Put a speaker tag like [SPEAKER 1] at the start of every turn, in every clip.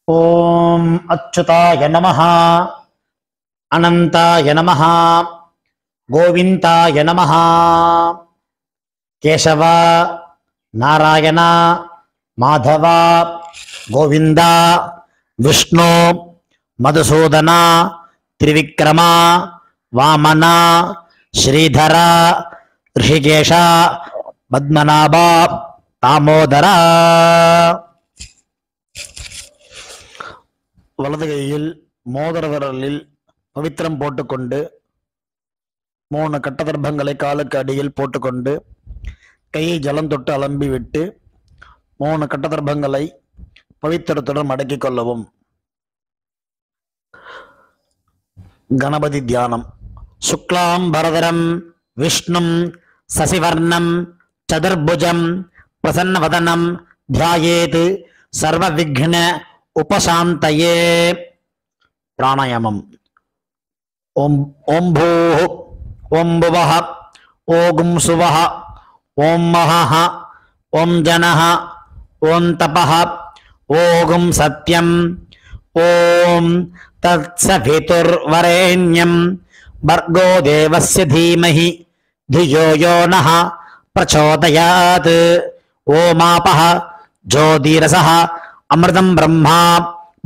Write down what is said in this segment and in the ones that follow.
[SPEAKER 1] ஓம் அச்சுதாய நமஹ, அனந்தாய நமஹ, கோவிந்தாய நமஹ. கேசவ, நாராயண, மாதவ, கோவிந்தா, விஷ்ணு, மதுசூதன, திரிவிக்ரம, வாமன, ஸ்ரீதர, ரிஷிகேஷ, பத்மநாப, தாமோதர. வலது கையில் மோதிர விரலில் பவித்திரம் போட்டுக்கொண்டு 3 கட்டதர்பங்களை காலுக்கு அடியில் போட்டுக்கொண்டு கையை ஜலம் தொட்டு அலம்பி விட்டு 3 கட்டதர்பங்களை பவித்திரத்துடன் மடக்கிக் கொள்ளவும். கணபதி தியானம். சுக்லாம் பரதரம் விஷ்ணும் சசிவர்ணம் சதுர்புஜம் பிரசன்னவதனம் தியாயேத் சர்வ விக்ன உபசாந்தயே. பிராணாயாமம். ஓம் ஓம் பூஹ ஓம் புவஹ ஓம் சுவஹ ஓம் மஹஹ ஓம் ஜனஹ ஓம் தபஹ ஓம் சத்யம் ஓம் தத்சவிதுர்வரேண்யம் பர்கோ தேவஸ்ய தீமஹி धियो यो नः प्रचोदयात्. ओमापः ज्योतिरसः अमृतं ब्रह्मा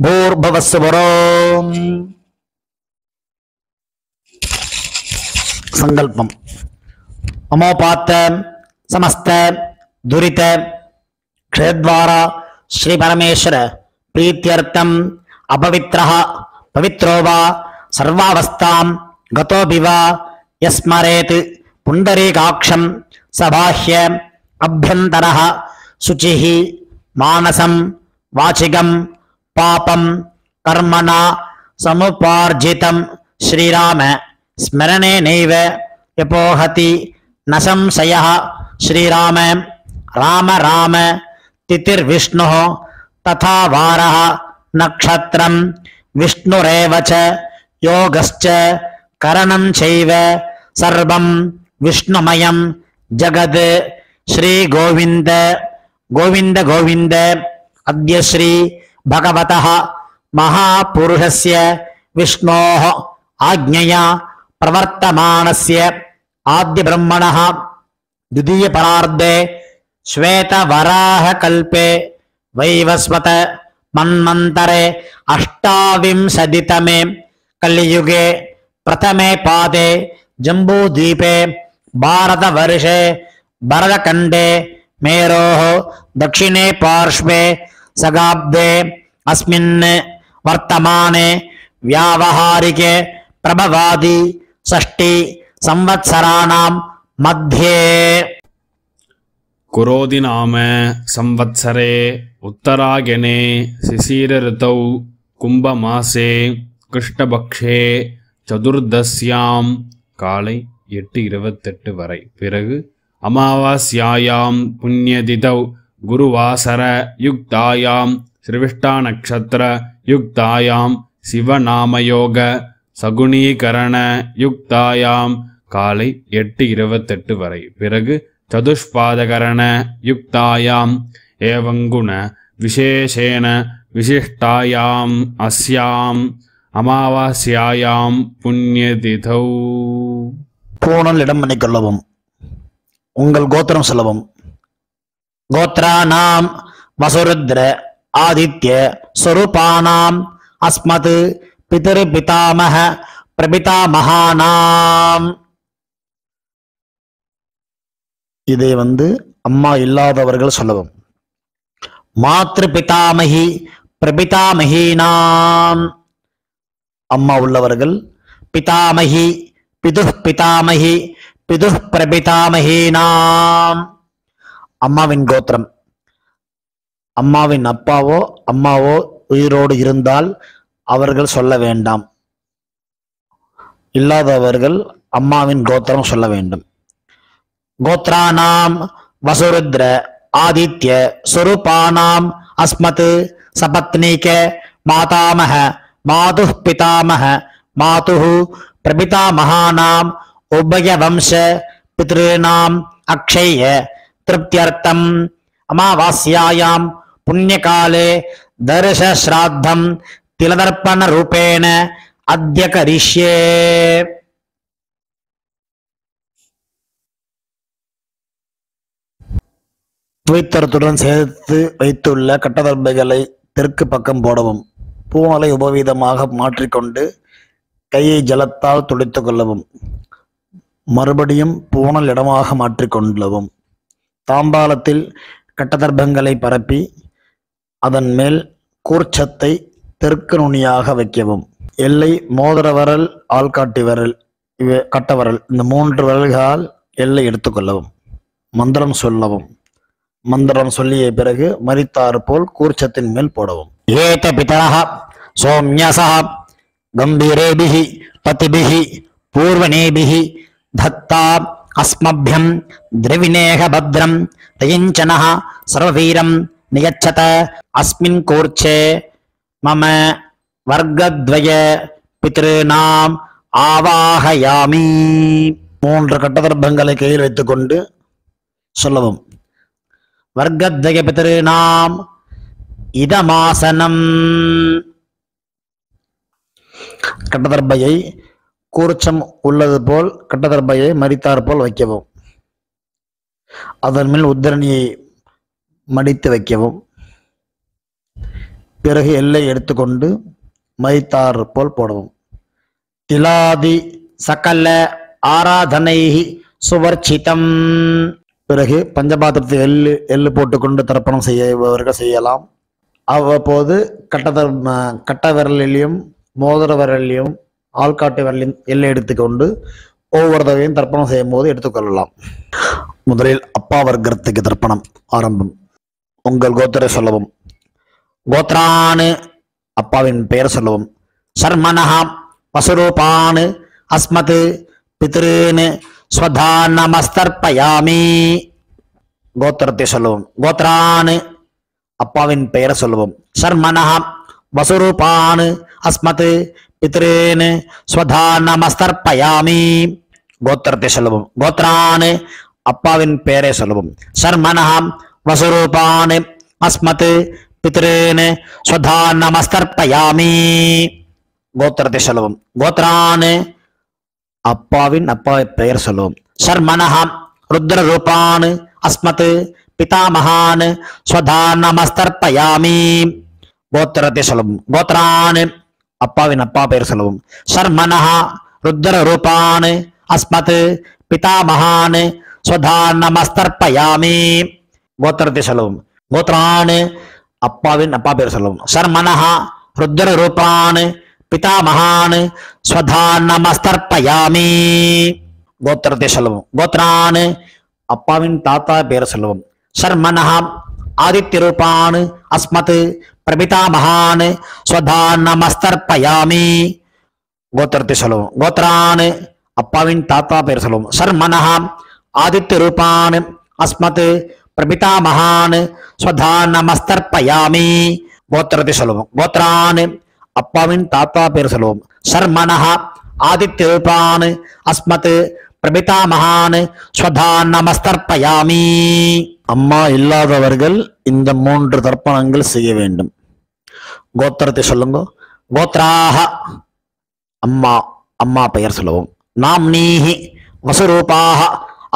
[SPEAKER 1] भूर्भुवस्सुवरोम्. संकल्पम. अमोपात समस्त दुरित क्षेद्वारा श्री परमेश्वर प्रीत्यर्थम अपवित्रः पवित्रो वा सर्वावस्थां गतोऽपि वा यस्मरेत् पुंडरीकाक्षं सबाह्य अभ्यंतरः शुचिः मानसं वाचिकं पापं कर्मणा समुपार्जितं श्रीराम स्मरणेनैव यपोहति न संशयः. श्रीराम राम राम तिथिर्विष्णुः तथा वारः नक्षत्रं विष्णुरेव च योगश्च करणं चैव सर्वं विष्णुमयं जगत्. श्री गोविंद गोविंद गोविंद. अद्य श्री भगवतः महापुरुषस्य विष्णोः आज्ञया प्रवर्तमानस्य आद्य ब्रह्मणः द्वितीय परार्धे श्वेतवराहकल्पे वैवस्वत मन्वन्तरे अष्टाविंशतितमे कलियुगे प्रथमे पादे जम्बूद्वीपे भारतवर्षे भरतखण्डे मेरोः दक्षिणे पार्श्वे सगाब्दे अस्मिन् वर्तमाने व्यावहारिके प्रभवादि षष्टि संवत्सराणां मध्ये
[SPEAKER 2] कुरोदि नाम संवत्सरे उत्तरायणे शिशिर ऋतौ कुंभमासे कृष्णपक्षे चतुर्दश्यां काலை 8:28 வரை பிறகு அமாவாஸ்யாயாம் புண்ணியதிதௌ குருவாசர யுக்தாயாம் ஸ்ரீவிஷ்டா நக்ஷத்திர யுக்தாயாம் சிவநாமயோக சகுணீகரண யுக்தாயாம் காலை 8:28 வரை பிறகு சதுஷ்பாதகரண யுக்தாயாம் ஏவங்குண விசேஷேன விசிஷ்டாயாம் அஸ்யாம் அமாவாஸ்யாயாம் புண்ணியதிதௌ.
[SPEAKER 1] பூணல் இடம் பண்ணிக்கொள்ளவும். உங்கள் கோத்திரம் சொல்லவும். கோத்ராணாம் வசுருத்ர ஆதித்ய ஸ்வரூபானாம் அஸ்மத் பிதர் பிதாமஹ பிரபிதாமஹானாம். இதை அம்மா இல்லாதவர்கள் சொல்லவும். மாத்ரு பிதாமகி பிரபிதாமஹீனாம். அம்மா உள்ளவர்கள் பிதாமகி பிதுஹ் பிதாமகி பிதுஹ் பிரபிதாமஹீனாம். அம்மாவின் கோத்திரம். அம்மாவின் அப்பாவோ அம்மாவோ உயிரோடு இருந்தால் அவர்கள் சொல்ல வேண்டாம். இல்லாதவர்கள் அம்மாவின் கோத்திரம் சொல்ல வேண்டும். கோத்ராணாம் வசுருத்ர ஆதித்ய ஸ்வரூபானாம் அஸ்மத் சபத்னீக மாதாமஹ மாதுஹ் பிதாமஹ மாதுஹ் பிரபிதாமஹானாம் உபய வம்ச பித்ருணாம் அக்ஷய திருப்தியர்த்தம் அமாவாஸ்யாயாம் புண்ணியகாலே दर्श श्राद्धं तिलदर्पण रूपेण अद्य करिष्ये. புவித்தரத்துடன் சேர்த்து வைத்துள்ள கட்டதர்பைகளை தெற்கு பக்கம் போடவும். பூமலை உபவீதமாக மாற்றிக்கொண்டு கையை ஜலத்தால் துடைத்து கொள்ளவும். மறுபடியும் பூனல் இடமாக மாற்றிக்கொள்ளவும். தாம்பாலத்தில் கட்டதர்பங்களை பரப்பி அதன் மேல் கூர்ச்சத்தை தெற்கு நுனியாக வைக்கவும். எல்லை மோதிர விரல், ஆள்காட்டி விரல், கட்டவரல், இந்த 3 விரல்களால் எல்லை எடுத்துக்கொள்ளவும். மந்திரம் சொல்லவும். மந்திரம் சொல்லிய பிறகு மரித்தாறு போல் கூர்ச்சத்தின் மேல் போடவும். ஏத பிதரஹ சோம்யசஹ கம்பீரேபிஹி பதிபிஹி பூர்வனேபிஹி தத்தா அஸ்மப்யம் திரவிணேக பத்ரம் தயஞ்சனஹ சர்வவீரம் நியச்சத அஸ்மின் கூர்ச்சே மம வர்க்கத்வய பித்ருநாம் ஆவாஹயாமி. 3 கட்டதர்பங்களை கையில் வைத்துக்கொண்டு சொல்லவும். வர்க்கத்வய பித்ருநாம் இதமாசனம். கட்டதர்பையை கூர்ச்சம் உள்ளது போல் கட்டதர்பையை மரித்தார் போல் வைக்கவும். அதன் மேல் உத்தரணியை மடித்து வைக்கவும். பிறகு எல்லை எடுத்துக்கொண்டு மரித்தார் போல் போடவும். திலாதி சகல ஆராதனை சுவர்ச்சிதம். பிறகு பஞ்சபாத்திரத்தை எள்ளு போட்டுக்கொண்டு தர்ப்பணம் செய்பவர்கள் செய்யலாம். அவ்வப்போது கட்ட விரலிலையும் மோதிர விரலிலையும் ஆள்காட்டு விரலையும் எல்லை எடுத்துக்கொண்டு ஒவ்வொரு தடவையும் தர்ப்பணம் செய்யும் போது எடுத்துக்கொள்ளலாம். முதலில் அப்பா வர்க்கத்துக்கு தர்ப்பணம் ஆரம்பம். உங்கள் கோத்திரை சொல்லவும். கோத்ரானு அப்பாவின் பெயர் சொல்லவும். சர்மனஹா பசுரூபானு அஸ்மத் பித்ருன்னு ஸ்வதானமஸ்தர்ப்பயாமி. கோத்திரத்தை சொல்லவும். கோத்ரானு அப்பாவின் பெயர் சொல்லவும். சர்மனஹா வசுரூபானு அஸ்மத் பித்ருன்னு ஸ்வதானமஸ்தர்ப்பயாமி. கோத்திரத்தை சொல்லவும். கோத்ரானு அப்பாவின் பெயரை சொல்லவும். சர்மனஹா வசுரூபானு அஸ்மத் பித்ருன்னு ஸ்வதானமஸ்தர்ப்பயாமி. கோத்திரத்தை சொல்லவும். கோத்ரானு அப்பாவின் பெயர் சொல்லவும். சர்மனஹா ருத்ர ரூபானு அஸ்மத் பிதாமகான் ஸ்வதானமஸ்தர்ப்பயாமி. கோத்திரத்தை சொல்லவும். கோத்ரானு அப்பாவின் பெயர் சொல்லவும். சர்மனஹா ருத்ர ரூபானு அஸ்மத் பிதாமகான் ஸ்வதானமஸ்தர்ப்பயாமி. கோத்திரத்தை சொல்லவும். கோத்ரானு அப்பாவின் பெயர் சொல்லவும். சர்மனஹா ருத்ர ரூபானு பிதாமகான் ஸ்வதானமஸ்தர்ப்பயாமி. கோத்திரத்தை சொல்லவும். கோத்ரானு அப்பாவின் தாத்தா பெயர் சொல்லவும். சர்மனஹா ஆதித்ய ரூபானு அஸ்மத் பிரபிதாமகான் ஸ்வதானமஸ்தர்ப்பயாமி. கோத்திரத்தை சொல்லவும். கோத்ரானு அப்பாவின் தாத்தா பெயர் சொல்லவும். சர்மனஹா ஆதித்ய ரூபானு அஸ்மத் பிரபிதாமகான் ஸ்வதானமஸ்தர்ப்பயாமி. கோத்திரத்தை சொல்லவும். கோத்ரானு அப்பாவின் தாத்தா பெயர் சொல்லவும். சர்மனஹா ஆதித்ய ரூபானு அஸ்மத் பிரபிதாமகான் ஸ்வதானமஸ்தர்ப்பயாமி. அம்மா இல்லாதவர்கள் இந்த 3 தர்ப்பணங்கள் செய்ய வேண்டும். கோத்திரத்தை சொல்லுங்க. கோத்ராஹ அம்மா பெயர் சொல்லவும். நாம்னீஹி வசுரூபாஹ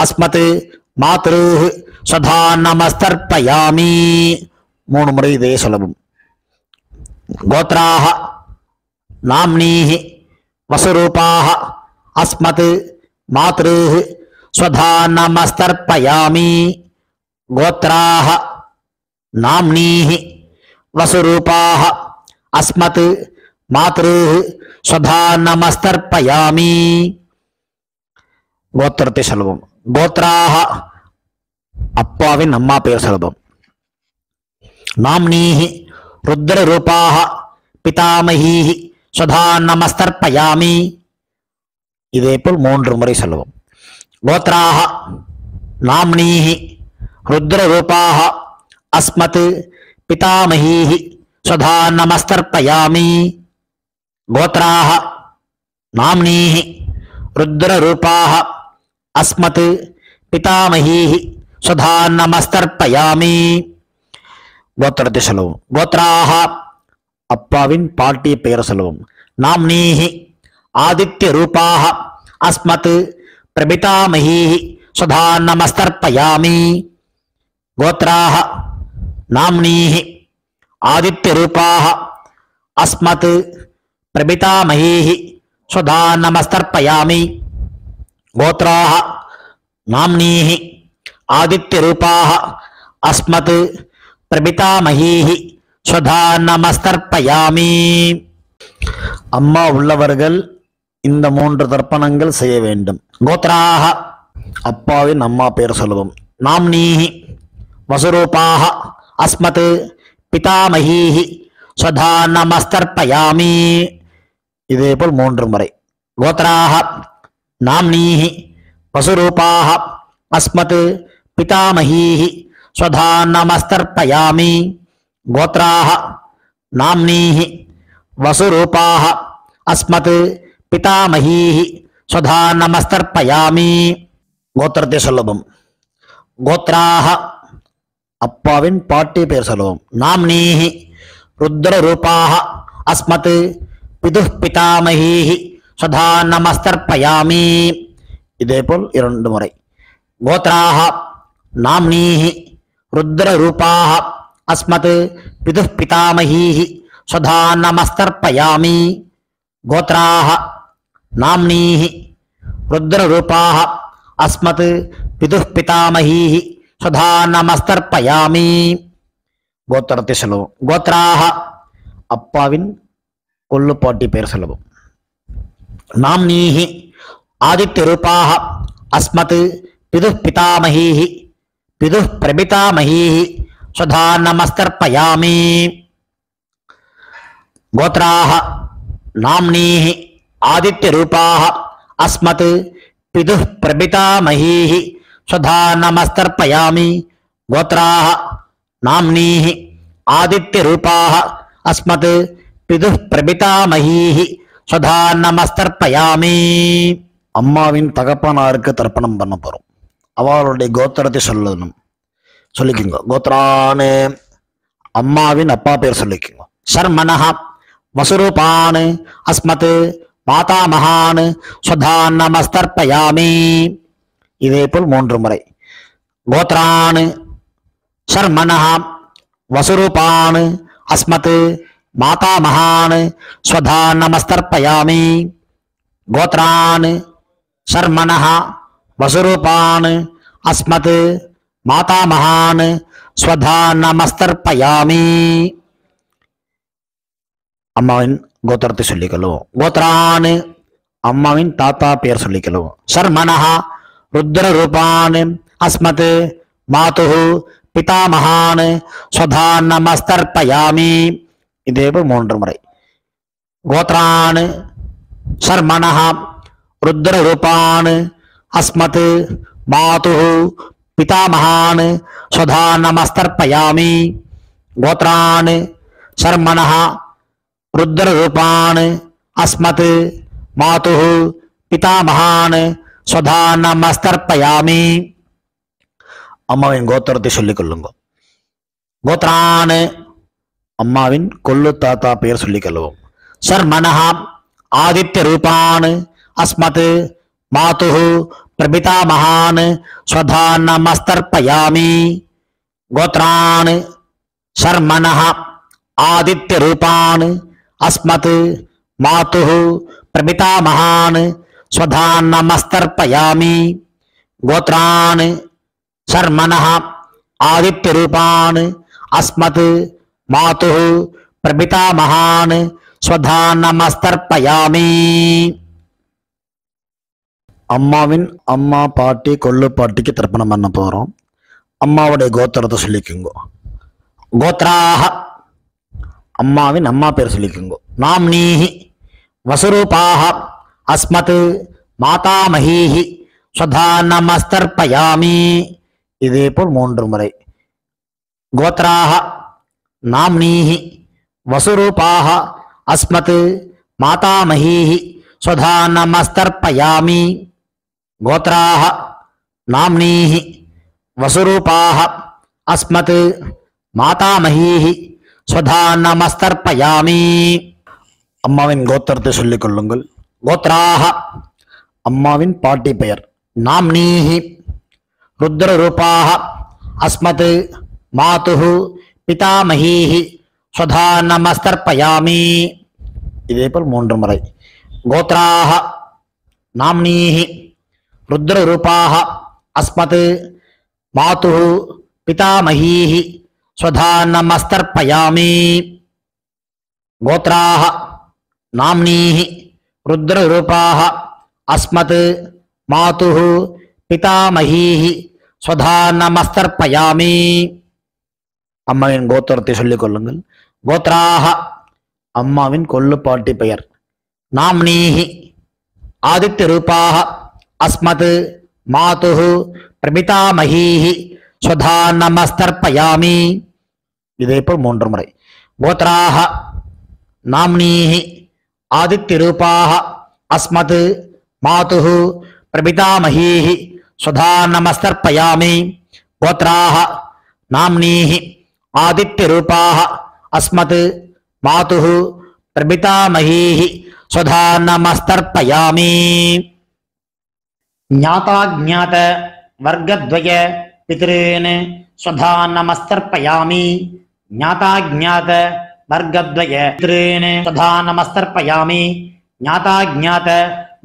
[SPEAKER 1] அஸ்மத் மாத்ருஹ் ஸ்வதானமஸ்தர்ப்பயாமி. 3 முறை இதே சொல்லவும். கோத்ராஹ நாம்னீஹி வசுரூபாஹ அஸ்மத் மாத்ருஹ் ஸ்வதானமஸ்தர்ப்பயாமி. கோத்ராஹ நாம்னீஹி வசுரூபாஹ அஸ்மத் மாத்ருஹ் ஸ்வதானமஸ்தர்ப்பயாமி. கோத்திரத்தை சொல்வோம். கோத்ராஹ அப்பாவின் பெயர் சொல்வோம். நாம்னீஹி ருத்ர ரூபாஹ பிதாமஹீஹி ஸ்வதானமஸ்தர்ப்பயாமி. இதேபோல் 3 முறை சொல்லுவோம். கோத்ராஹ நாம்னீஹி ருத்ர ரூபாஹ அஸ்மத் பிதாமஹீஹி ஸ்வதானமஸ்தர்ப்பயாமி. கோத்ராஹ நாம்னீஹி ருத்ர ரூபாஹ அஸ்மத் பிதாமஹீஹி ஸ்வதானமஸ்தர்ப்பயாமி. கோத்திரத்தை சொல்லவும். கோத்ராஹ அப்பாவின் பாட்டி பெயர் சொல்லவும். நாம்னீஹி ஆதித்ய ரூபாஹ அஸ்மத் பிரபிதாமஹீஹி சுதா நமஸ்தர்ப்பயாமி. கோத்ராஹ நாம்னீஹி ஆதித்ய ரூபாஹ அஸ்மத் பிரபிதாமஹீஹி சுதா நமஸ்தர்ப்பயாமி. கோத்ராஹ நாம்னீஹி ஆதித்ய ரூபாஹ அஸ்மத் பிரபிதாமஹீஹி சுதா நமஸ்தர்ப்பயாமி. அம்மா உள்ளவர்கள் இந்த 3 தர்ப்பணங்கள் செய்ய வேண்டும். கோத்ராஹ அப்பாவின் அம்மா பெயர் சொல்லுவோம். நாம்னீஹி வசுரூபாஹ அஸ்மத் பிதாமஹீஹி சுதா நமஸ்தர்ப்பயாமி. இதேபோல் 3 முறை. கோத்ராஹ நாம்னீஹி வசுரூபாஹ அஸ்மத் பிதாமஹீஹி சுதா நமஸ்தர்ப்பயாமி. கோத்ராஹ நாம்னீஹி வசுரூபாஹ அஸ்மத் பிதாமஹீஹி சுதா நமஸ்தர்ப்பயாமி. கோத்திரத்தை சொல்லவும். கோத்ராஹ அப்பாவின் பாட்டி பெயர் சொல்லவும். நாம்னீஹி ருத்ர ரூபாஹ அஸ்மத் பிதுஹ் பிதாமஹீஹி சுதா நமஸ்தர்ப்பயாமி. இதேபோல் 2 முறை. கோத்ராஹ நாம்னீஹி ருத்ர ரூபாஹ அஸ்மத் பிதுஹ் பிதாமஹீஹி சுதா நமஸ்தர்ப்பயாமி. கோத்ராஹ நாம்னீஹி ருத்ர ரூபாஹ அஸ்மத் பிதுஹ் பிதாமஹீஹி சுதா நமஸ்தர்ப்பயாமி. கோத்திரத்தை சொல்லவும். கோத்ராஹ அப்பாவின் கொள்ளுப்பாட்டி பெயர் சொல்லவும். நாம்னீஹி ஆதித்ய ரூபாஹ அஸ்மத் பிதுஹ் பிதாமஹீஹி பிதுஹ் பிரபிதாமஹீஹி சுதா நமஸ்தர்ப்பயாமி. கோத்ராஹ நாம்னீஹி ஆதித்ய ரூபாஹ அஸ்மத் பிதுஹ் பிரபிதாமஹீஹி சுதா நமஸ்தர்ப்பயாமி. கோத்ராஹ நாம்னீஹி ஆதித்ய ரூபாஹ அஸ்மத் பிதுஹ் பிரபிதாமஹீஹி சுதா நமஸ்தர்ப்பயாமி. அம்மாவின் தகப்பனாருக்கு தர்ப்பணம் பண்ண போறோம். அவளுடைய கோத்திரத்தை சொல்லணும். சொல்லிக்கோங்க. கோத்ரானு அம்மாவின் அப்பா பேர் சொல்லிக்கோங்க. சர்மனஹ வசுரூபான் அஸ்மத் மாதாமகான் சுதா நமஸ்தர்ப்பயாமி. இதேபோல் 3 முறை. கோத்ரான் சர்மனஹ வசுரூபான் அஸ்மத் மாதாமகான் சுதா நமஸ்தர்ப்பயாமி. கோத்ரான் சர்மனஹ வசுரூபான் அஸ்மத் மாதாமகான் சுதா நமஸ்தர்ப்பயாமி. அம்மாவின் கோத்திரத்தை சொல்லிக்கொள்ளும். கோத்ரான் அம்மாவின் தாத்தா பெயர் சொல்லிக்கொள்ளும். சர்மனஹ ருத்ர ரூபான் அஸ்மத் மாதுஹு பிதாமகான் சுதா நமஸ்தர்ப்பயாமி. இதேபோல் 3 முறை. கோத்ரான் சர்மனஹ ருத்ர ரூபான் அஸ்மத் மாதுஹு பிதாமகான் சுதா நமஸ்தர்ப்பயாமி. கோத்ரான் சர்மனஹ ருத்ர ரூபான் அஸ்மத் மாதுஹு பிதாமகான் சுதா நமஸ்தர்ப்பயாமி. அம்மாவின் கோத்திரத்தை சொல்லிக் கொள்ளுங்க. கோத்ரான் அம்மாவின் கொள்ளு தாத்தா பெயர் சொல்லிக் கொள்ளுவோம். சர்மனஹ ஆதித்ய ரூபான் அஸ்மத் மாதுஹு பிரபிதாமகான் சுதா நமஸ்தர்ப்பயாமி. கோத்ரான் சர்மனஹ ஆதித்ய ரூபான் அஸ்மத் மாதுஹு பிரபிதாமகான் சுதா நமஸ்தர்ப்பயாமி. கோத்ரான் சர்மனஹ ஆதித்ய ரூபான் அஸ்மத் மாதுஹு பிரபிதாமகான் சுதா நமஸ்தர்ப்பயாமி. அம்மாவின் அம்மா பாட்டி கொள்ளு பாட்டிக்கு தர்ப்பணம் பண்ண போறோம். அம்மாவுடைய கோத்திரத்தை சொல்லிக்குங்க. கோத்ராஹ அம்மாவின் அம்மா பேர் சொல்லிக்குங்க. நாம்னீஹி வசுரூபாஹ அஸ்மத் மாதாமஹீஹி சுதா நமஸ்தர்ப்பயாமி. இதேபோல் 3 முறை. கோத்ராஹ நாம்னீஹி வசுரூபாஹ அஸ்மத் மாதாமஹீஹி சுதா நமஸ்தர்ப்பயாமி. கோத்ராஹ நாம்னீஹி வசுரூபாஹ அஸ்மத் மாதாமஹீஹி ஸ்வதா நமஸ்தர்ப்பயாமி. அம்மாவின் கோத்திரத்தை சொல்லிக் கொள்ளுங்கள். கோத்ராஹ அம்மாவின் பாட்டி பெயர். நாம்னீஹி ருத்ரரூபாஹ அஸ்மத் மாதுஹு பிதாமஹீஹி ஸ்வதா நமஸ்தர்ப்பயாமி. இதேபோல் 3 முறை. கோத்ராஹ நாம்னீஹி ருத்ரரூபாஹ அஸ்மத் மாதுஹு பிதாமஹீஹி ஸ்வதா நமஸ்தர்ப்பயாமி. கோத்ராஹ நாம்னீஹி ருத்ரரூபாஹ அஸ்மத் மாதுஹு பிதாமஹீஹி ஸ்வதா நமஸ்தர்ப்பயாமி. அம்மாவின் கோத்திரத்தை சொல்லிக் கொள்ளுங்கள். கோத்ராஹ அம்மாவின் கொள்ளுப்பாட்டி பெயர். நாம்னீஹி ஆதித்ய ரூபாஹ அஸ்மத் மாதுஹு பிரபிதாமஹீஹி ஸ்வதா நமஸ்தர்ப்பயாமி. இதேபோல் 3 முறை. கோத்ராஹ நாம்னீஹி ஆதித்ய ரூபாஹ அஸ்மத் மாதுஹு பிரபிதாமஹீஹி ஸ்வதா நமஸ்தர்ப்பயாமி. கோத்ராஹ நாம்னீஹி ஆதித்ய ரூபாஹ அஸ்மத் மாதுஹு பிரபிதாமஹீஹி ஸ்வதா நமஸ்தர்ப்பயாமி. ஞாதாஜ்ஞாத வர்க்கத்வய பித்ருன் ஸ்வதா நமஸ்தர்ப்பயாமி. ஞாதாஜ்ஞாத வர்க்கத்வய பித்ருன் ஸ்வதா நமஸ்தர்ப்பயாமி. ஞாதாஜ்ஞாத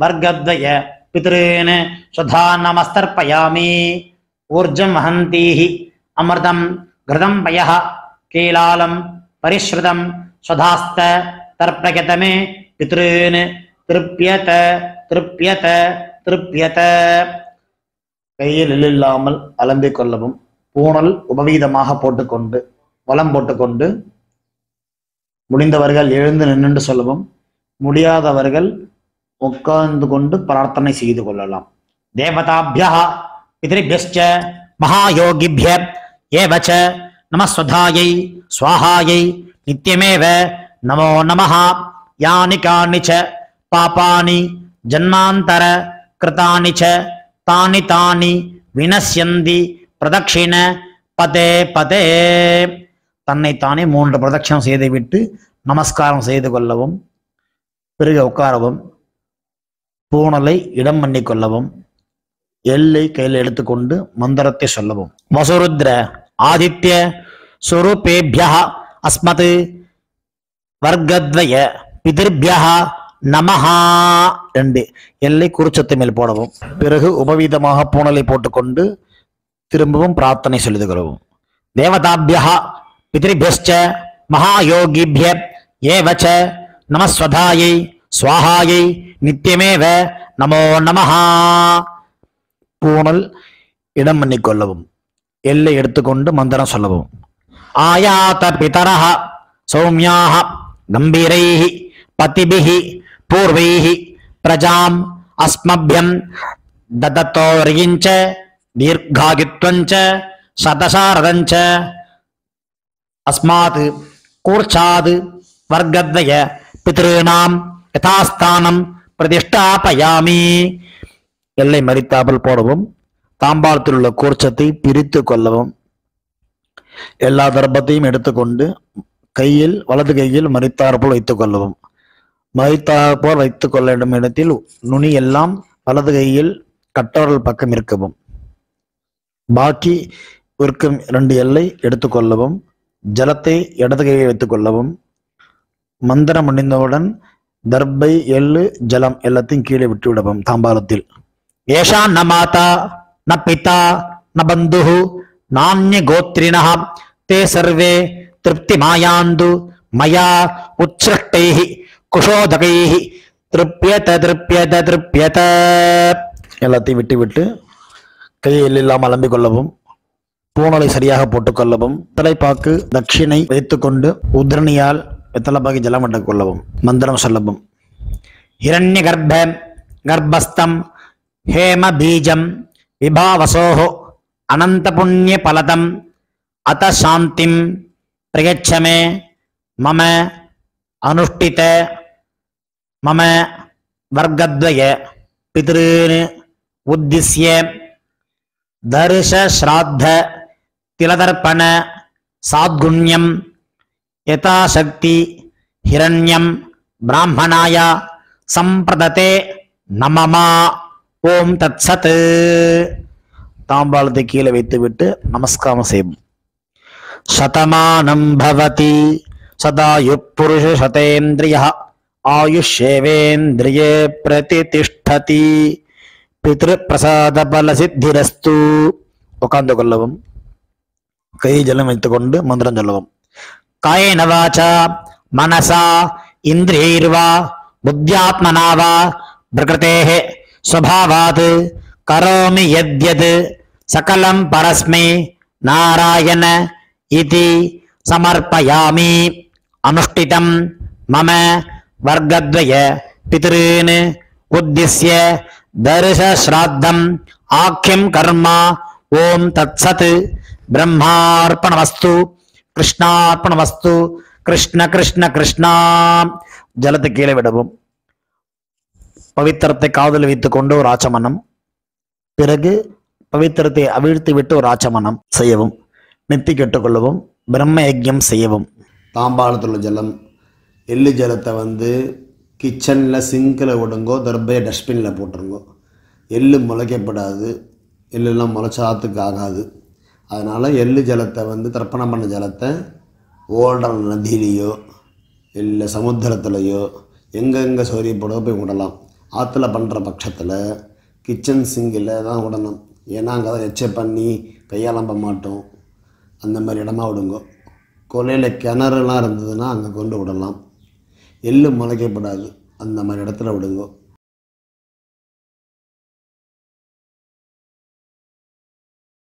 [SPEAKER 1] வர்க்கத்வய பித்ருன் ஸ்வதா நமஸ்தர்ப்பயாமி. ஊர்ஜம் வஹந்தீஹி அமிர்தம் கிருதம் பயः கேலாலம் பரிஸ்ருதம் ஸ்வதாஸ்த தர்ப்பயதமே பித்ருன் திருப்யத திருப்யத திருப்யத. கையில் இல்லாமல் அலம்பிக் கொள்ளவும். பூணல் உபவீதமாக போட்டுக்கொண்டு வலம் போட்டுக்கொண்டு முடிந்தவர்கள் எழுந்து நின்று சொல்லவும். முடியாதவர்கள் உட்கார்ந்து கொண்டு பிரார்த்தனை செய்து கொள்ளலாம். தேவதாபியः பித்ருभ्यश्च மகாயோகிभ्य ஏவச்ச நமஸ்வதாயை ஸ்வாஹாயை நித்யமேவ நமோ நமः. யானி கானி ச பாபானி ஜன்மாந்தர கிருதானி ச தானி தானி வினஸ்யந்தி பிரதக்ஷிண பதே பதே. தன்னைத்தானே 3 பிரதட்சணம் செய்துவிட்டு நமஸ்காரம் செய்து கொள்ளவும். பிறகு உட்காரவும். பூணலை இடம் பண்ணி கொள்ளவும். எல்லை கையில் எடுத்துக்கொண்டு மந்திரத்தை சொல்லவும். வசுருத்ர ஆதித்ய சுரூபேபியः அஸ்மத் வர்க்கத்வய பிதிர்பியः நமஹ. 2 எல்லை குறிச்சத்து மேல் போடவும். பிறகு உபவீதமாக பூணலை போட்டுக்கொண்டு திரும்பவும் பிரார்த்தனை சொல்லிது கொள்ளவும். தேவதாபியः பித்ருभ्यश्च மகாயோகிभ्य ஏவச்ச நமஸ்வதாயை ஸ்வாஹாயை நித்யமேவ நமோ நமஹ. பூணல் இடம் பண்ணி கொள்ளவும். எல்லை எடுத்துக்கொண்டு மந்திரம் சொல்லவும். ஆயாத பிதரஹ சௌமியாஹ கம்பீரைஹி பதிபிஹி பூர்வைஹி பிரஜாம் அஸ்மப்யம் ததத்தோரியிஞ்ச தீர்காயுத்வஞ்ச சதசாரதஞ்ச அஸ்மாத் கூர்ச்சாத் வர்க்கத்வய பித்ருணாம் யதாஸ்தானம் பிரதிஷ்டாபயாமி. எல்லை மறித்தாமல் போடவும். தாம்பாளத்தில் உள்ள கூர்ச்சத்தை பிரித்து கொள்ளவும். எல்லா தர்ப்பத்தையும் எடுத்துக்கொண்டு கையில் வலது கையில் மறித்தாற்போல் வைத்துக் கொள்ளவும். மறித்தாற்போல் வைத்துக் கொள்ள வேண்டும் இடத்தில் நுனி எல்லாம் வலது கையில் கட்டவரல் பக்கம் இருக்கவும். பாக்கி இருக்கும் 2 எல்லை எடுத்துக்கொள்ளவும். ஜலத்தை இடது கையை வைத்துக் கொள்ளவும். மந்திரம் முடிந்தவுடன் தர்பை எள்ளு ஜலம் எல்லாத்தையும் கீழே விட்டு விடவும். தாம்பாளத்தில் ஏஷா ந மாதா ந பிதா ந பந்துஹு நான்ய கோத்ரிணஹ தே சர்வே திருப்தி மாயாந்து மயா உத்ஸ்ருஷ்டைஹி குஷோதகைஹி திருப்யத திருப்யத திருப்யத. எல்லாத்தையும் விட்டு விட்டு கையில் இல்லாமல் அலம்பிக் கொள்ளவும். பூணலை சரியாக போட்டுக்கொள்ளவும். தலைப்பாக்கு தட்சிணை வைத்துக்கொண்டு உத்ரணியால் வெத்தலைப்பாக்கி ஜலம் விட்டுக் கொள்ளவும். மந்திரம் சொல்லவும். ஹிரண்ய கர்ப்ப கர்ப்பஸ்தம் ஹேம பீஜம் விபாவசோஹ அனந்த புண்ணிய பலதம் அத சாந்திம் பிரயச்சமே மம அனுஷ்டித மம வர்க்கத்வய பித்ருன் உத்திஸ்ய தர்ஷ ஸ்ராத்த திலதர்ப்பண சாத்குண்யம் யதாசக்தி ஹிரண்யம் பிராமணாய சம்பிரததே நமமா. ஓம் தத்சத். தாம்பாளத்தை கீழே வைத்துவிட்டு நமஸ்காரம் செய்வோம். சதமானம் பவதி சதாயு புருஷ சதேந்திரிய ஆயுஷேவேந்திரியே பிரதிதிஷ்டதி. பித்ரு பிரசாத பல சித்திரஸ்து. உட்கார்ந்து கொள்ளவும். கை ஜலம் வைத்துக்கொண்டு மந்திரம் சொல்லவும். காயேன வாசா மனசா இந்திரியைர்வா புத்தியாத்மனா வா பிரகிருதேஹ ஸ்வபாவாத் கரோமி யத்யத் சகலம் பரஸ்மை நாராயண இதி சமர்ப்பயாமி. அனுஷ்டிதம் மம வர்க்கத்வய பித்ருன் உத்திஸ்ய தர்ஷ ஸ்ராத்தம் ஆக்கியம் கர்மா. ஓம் தத்சத். பிரம்மார்ப்பணமஸ்து. கிருஷ்ணார்ப்பணமஸ்து. கிருஷ்ண கிருஷ்ண கிருஷ்ணா. ஜலத்தை கீழே விடவும். பவித்திரத்தை காதில் வைத்துக் கொண்டு ஒரு ஆச்சமனம். பிறகு பவித்திரத்தை அவிழ்த்து விட்டு ஒரு ஆச்சமனம் செய்யவும். நெத்தி கெட்டுக்கொள்ளவும். பிரம்ம யஜ்யம் செய்யவும்.
[SPEAKER 3] தாம்பாளத்தில் உள்ள ஜலம், எள்ளு ஜலத்தை கிச்சனில் சிங்கில் விடுங்கோ, தர்பையை டஸ்ட்பினில் போட்டுருங்கோ. எள்ளு முளைக்கப்படாது, எள்ளெல்லாம் முளைச்சாத்துக்கு ஆகாது. அதனால் எள்ளு ஜலத்தை தர்ப்பணம் பண்ண ஜலத்தை ஓடுற நதியிலையோ இல்லை சமுத்திரத்துலையோ எங்கெங்கே சௌரியப்படோ போய் விடலாம். ஆற்றுல பண்ணுற பட்சத்தில் கிச்சன் சிங்கில் தான் விடணும். ஏன்னா அங்கே தான் எச்சை பண்ணி கையாளம்ப மாட்டோம். அந்த மாதிரி இடமா விடுங்கோ. கொலையில் கிணறுலாம் இருந்ததுன்னா அங்கே கொண்டு விடலாம். எள்ளு முளைக்கப்படாது, அந்த மாதிரி இடத்துல விடுங்கோ.